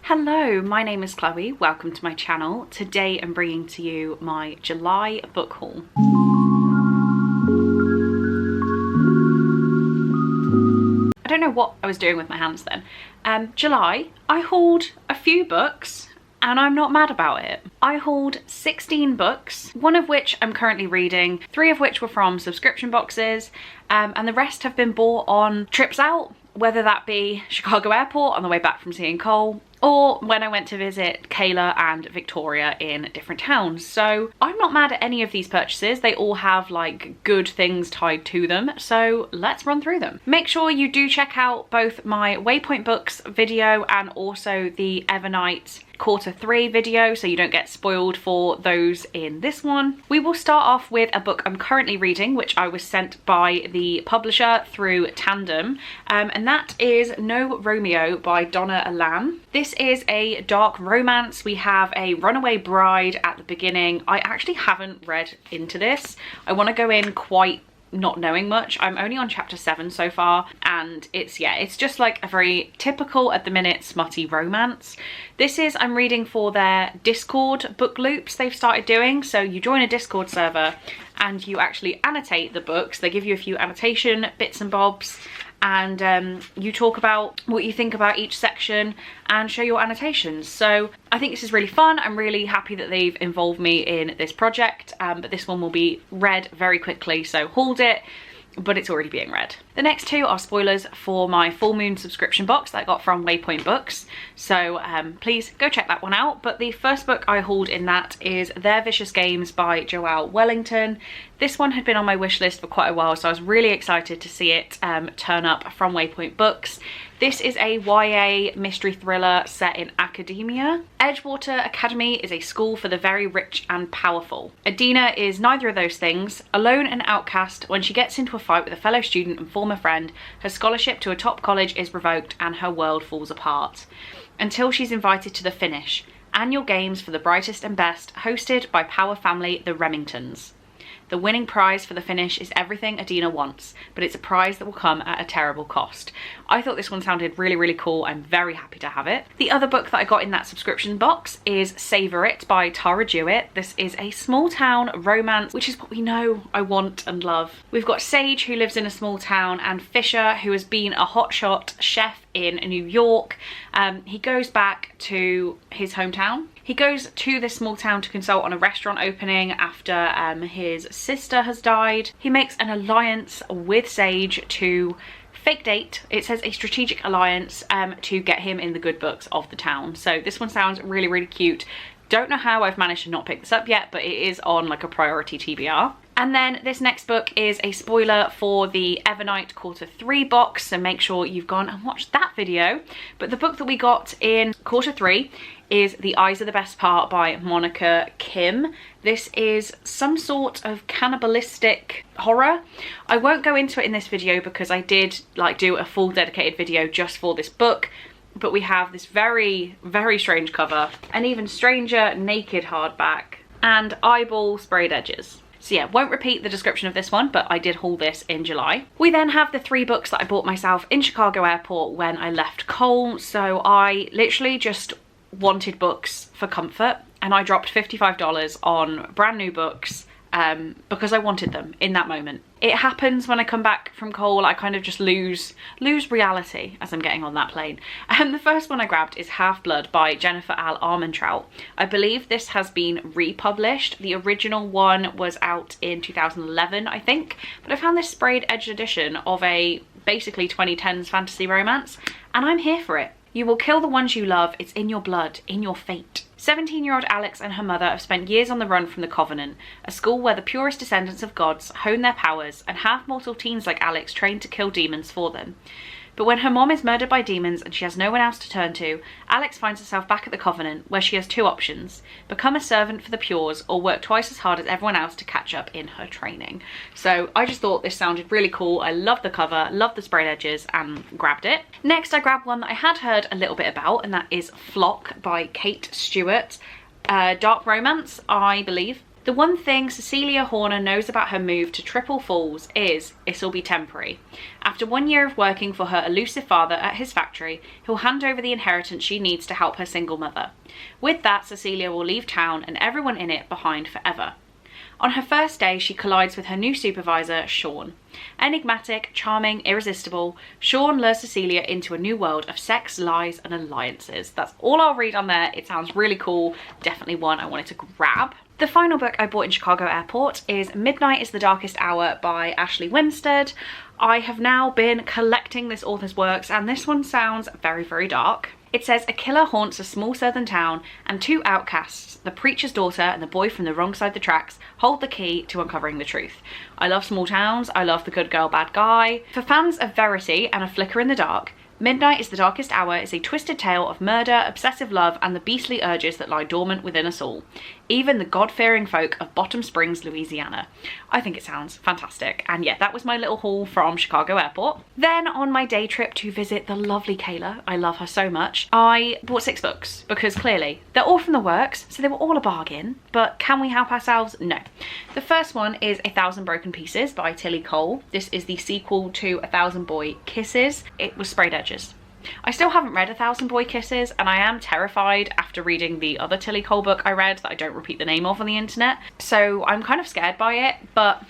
Hello, my name is Chloe. Welcome to my channel. Today I'm bringing to you my July book haul. I don't know what I was doing with my hands then. July, I hauled a few books and I'm not mad about it. I hauled 16 books, one of which I'm currently reading, 3 of which were from subscription boxes, and the rest have been bought on trips out, whether that be Chicago Airport on the way back from seeing Cole, or when I went to visit Kayla and Victoria in different towns. So I'm not mad at any of these purchases. They all have like good things tied to them. So let's run through them. Make sure you do check out both my Waypoint Books video and also the Evernight Q3 video so you don't get spoiled for those in this one. We will start off with a book I'm currently reading, which I was sent by the publisher through Tandem, and that is No Romeo by Donna Alam. This is a dark romance. We have a runaway bride at the beginning. I actually haven't read into this. I want to go in quite not knowing much. I'm only on chapter 7 so far, and it's just like a very typical at the minute smutty romance. This is, I'm reading for their Discord book loops they've started doing. So you join a Discord server and you actually annotate the books. They give you a few annotation bits and bobs, and you talk about what you think about each section and show your annotations. So I think this is really fun. I'm really happy that they've involved me in this project, but this one will be read very quickly, so hold it, but it's already being read. The next 2 are spoilers for my full moon subscription box that I got from Waypoint Books, so please go check that one out. But the first book I hauled in that is Their Vicious Games by Joelle Wellington. This one had been on my wish list for quite a while, so I was really excited to see it turn up from Waypoint Books. This is a YA mystery thriller set in academia. Edgewater Academy is a school for the very rich and powerful. Adina is neither of those things. Alone and outcast, when she gets into a fight with a fellow student and former friend, her scholarship to a top college is revoked and her world falls apart. Until she's invited to the Finish, annual games for the brightest and best, hosted by power family the Remingtons. The winning prize for the Finish is everything Adina wants, but it's a prize that will come at a terrible cost. I thought this one sounded really, really cool. I'm very happy to have it. The other book that I got in that subscription box is Savor It by Tara Jewett. This is a small town romance, which is what we know I want and love. We've got Sage, who lives in a small town, and Fisher, who has been a hotshot chef in New York. He goes back to his hometown. He goes to this small town to consult on a restaurant opening after his sister has died. He makes an alliance with Sage to fake date. It says a strategic alliance to get him in the good books of the town. So this one sounds really, really cute. Don't know how I've managed to not pick this up yet, but it is on like a priority TBR. And then this next book is a spoiler for the Evernight Q3 box, so make sure you've gone and watched that video. But the book that we got in Q3 is The Eyes Are the Best Part by Monica Kim. This is some sort of cannibalistic horror. I won't go into it in this video because I did like do a full dedicated video just for this book. But we have this very, very strange cover, an even stranger naked hardback, and eyeball sprayed edges. So yeah, won't repeat the description of this one, but I did haul this in July. We then have the 3 books that I bought myself in Chicago Airport when I left Cole. So I literally just wanted books for comfort, and I dropped $55 on brand new books because I wanted them in that moment. It happens when I come back from Cole, I kind of just lose reality as I'm getting on that plane. And the first one I grabbed is Half Blood by Jennifer Al Armentrout. I believe this has been republished. The original one was out in 2011, I think, but I found this sprayed edged edition of a basically 2010s fantasy romance, and I'm here for it. You will kill the ones you love. It's in your blood, in your fate. 17-year-old Alex and her mother have spent years on the run from the Covenant, a school where the purest descendants of gods hone their powers, and half-mortal teens like Alex train to kill demons for them. But when her mom is murdered by demons and she has no one else to turn to, Alex finds herself back at the Covenant, where she has 2 options: become a servant for the Pures or work twice as hard as everyone else to catch up in her training. So I just thought this sounded really cool. I love the cover, love the sprayed edges, and grabbed it. Next I grabbed one that I had heard a little bit about, and that is Flock by Kate Stewart. Dark romance, I believe. The one thing Cecilia Horner knows about her move to Triple Falls is it'll be temporary. After 1 year of working for her elusive father at his factory, he'll hand over the inheritance she needs to help her single mother. With that, Cecilia will leave town and everyone in it behind forever. On her first day, she collides with her new supervisor, Sean. Enigmatic, charming, irresistible, Sean lures Cecilia into a new world of sex, lies, and alliances. That's all I'll read on there. It sounds really cool. Definitely one I wanted to grab. The final book I bought in Chicago Airport is Midnight is the Darkest Hour by Ashley Winstead. I have now been collecting this author's works, and this one sounds very, very dark. It says a killer haunts a small southern town, and two outcasts, the preacher's daughter and the boy from the wrong side of the tracks, hold the key to uncovering the truth. I love small towns. I love the good girl, bad guy. For fans of verity and a flicker in the dark, Midnight is the Darkest Hour is a twisted tale of murder, obsessive love, and the beastly urges that lie dormant within us all, even the God-fearing folk of Bottom Springs, Louisiana. I think it sounds fantastic. And yeah, that was my little haul from Chicago Airport. Then on my day trip to visit the lovely Kayla, I love her so much, I bought 6 books because clearly they're all from the works, so they were all a bargain, but can we help ourselves? No. The first one is 1,000 Broken Pieces by Tilly Cole. This is the sequel to 1,000 Boy Kisses. It was sprayed edges. I still haven't read 1,000 Boy Kisses, and I am terrified after reading the other Tilly Cole book I read that I don't repeat the name of on the internet. So I'm kind of scared by it, but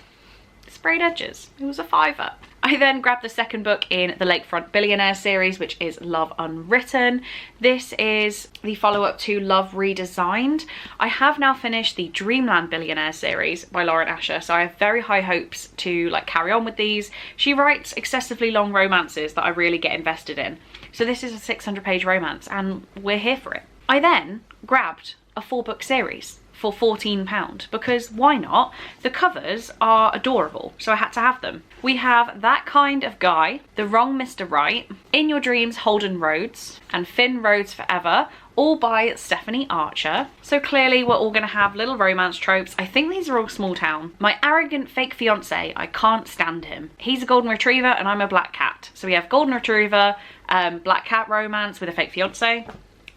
sprayed edges. It was a £5. I then grabbed the second book in the Lakefront Billionaire series, which is Love Unwritten. This is the follow-up to Love Redesigned. I have now finished the Dreamland Billionaire series by Lauren Asher, so I have very high hopes to carry on with these. She writes excessively long romances that I really get invested in. So this is a 600-page romance, and we're here for it. I then grabbed a 4-book series for £14 because why not? The covers are adorable, so I had to have them. We have That Kind of Guy, The Wrong Mr. Right, In Your Dreams Holden Rhodes, and Finn Rhodes Forever, all by Stephanie Archer. So clearly we're all gonna have little romance tropes. I think these are all small town. My arrogant fake fiance, I can't stand him. He's a golden retriever and I'm a black cat. So we have golden retriever, black cat romance with a fake fiance.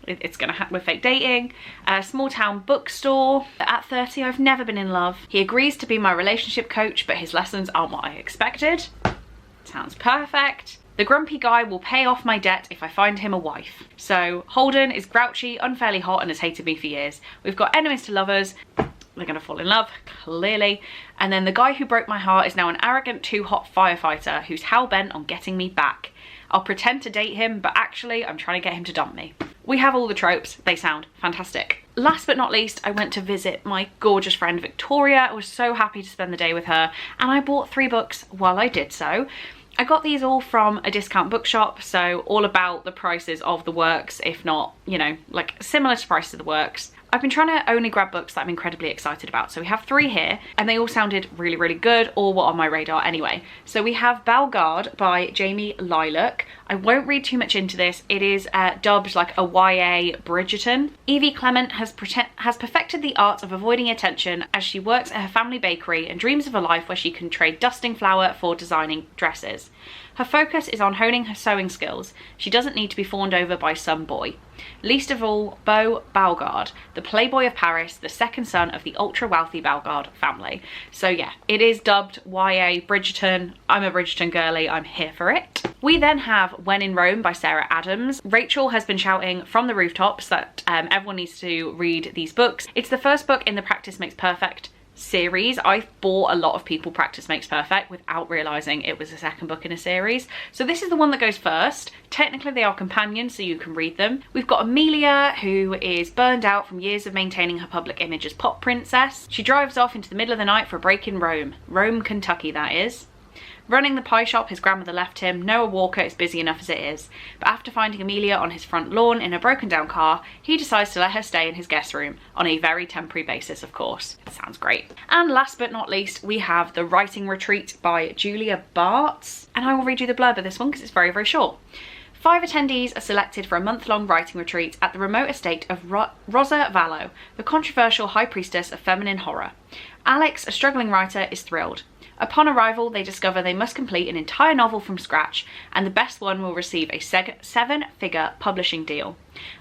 It's gonna happen with fake dating. Small town bookstore. At 30, I've never been in love. He agrees to be my relationship coach, but his lessons aren't what I expected. Sounds perfect. The grumpy guy will pay off my debt if I find him a wife. So Holden is grouchy, unfairly hot, and has hated me for years. We've got enemies to lovers. They're gonna fall in love, clearly. And then the guy who broke my heart is now an arrogant, too hot firefighter who's hell-bent on getting me back. I'll pretend to date him, but actually I'm trying to get him to dump me. We have all the tropes. They sound fantastic. Last but not least, I went to visit my gorgeous friend Victoria. I was so happy to spend the day with her, and I bought 3 books while I did so. I got these all from a discount bookshop, so all about the prices of the works, if not, you know, similar to prices of the works. I've been trying to only grab books that I'm incredibly excited about. So we have 3 here, and they all sounded really, really good, or were on my radar anyway. So we have Bellegarde by Jamie Lilac. I won't read too much into this. It is dubbed like a YA Bridgerton. Evie Clement has perfected the art of avoiding attention as she works at her family bakery and dreams of a life where she can trade dusting flour for designing dresses. Her focus is on honing her sewing skills. She doesn't need to be fawned over by some boy. Least of all, Beau Bellegarde, the playboy of Paris, the second son of the ultra-wealthy Bellegarde family. So yeah, it is dubbed YA Bridgerton. I'm a Bridgerton girly, I'm here for it. We then have When in Rome by Sarah Adams. Rachel has been shouting from the rooftops that everyone needs to read these books. It's the first book in the Practice Makes Perfect series. I've bought a lot of people Practice Makes Perfect without realizing it was the second book in a series. So this is the one that goes first. Technically they are companions, so you can read them. We've got Amelia, who is burned out from years of maintaining her public image as pop princess. She drives off into the middle of the night for a break in Rome, Kentucky that is. Running the pie shop his grandmother left him, Noah Walker is busy enough as it is, but after finding Amelia on his front lawn in a broken down car, he decides to let her stay in his guest room, on a very temporary basis of course. Sounds great. And last but not least, we have The Writing Retreat by Julia Bartz, and I will read you the blurb of this one because it's very, very short. 5 attendees are selected for a month-long writing retreat at the remote estate of Rosa Vallo, the controversial high priestess of feminine horror. Alex, a struggling writer, is thrilled. Upon arrival, they discover they must complete an entire novel from scratch, and the best one will receive a 7-figure publishing deal.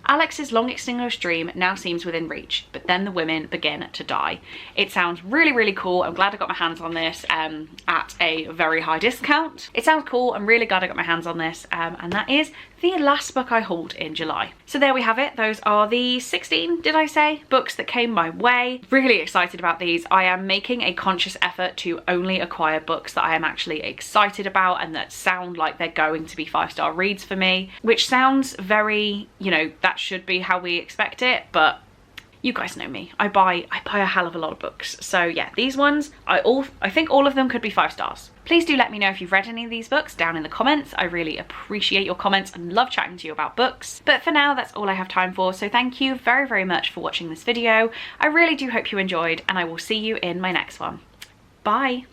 Alex's long extinguished dream now seems within reach, but then the women begin to die. It sounds really, really cool. I'm glad I got my hands on this at a very high discount. It sounds cool. I'm really glad I got my hands on this. And that is the last book I hauled in July. So there we have it. Those are the 16, did I say, books that came my way. Really excited about these. I am making a conscious effort to only acquire books that I am actually excited about and that sound like they're going to be 5-star reads for me, which sounds very, you know, that should be how we expect it, but you guys know me. I buy a hell of a lot of books. So yeah, these ones, I think all of them could be 5 stars. Please do let me know if you've read any of these books down in the comments. I really appreciate your comments and love chatting to you about books. But for now, that's all I have time for. So thank you very, very much for watching this video. I really do hope you enjoyed, and I will see you in my next one. Bye.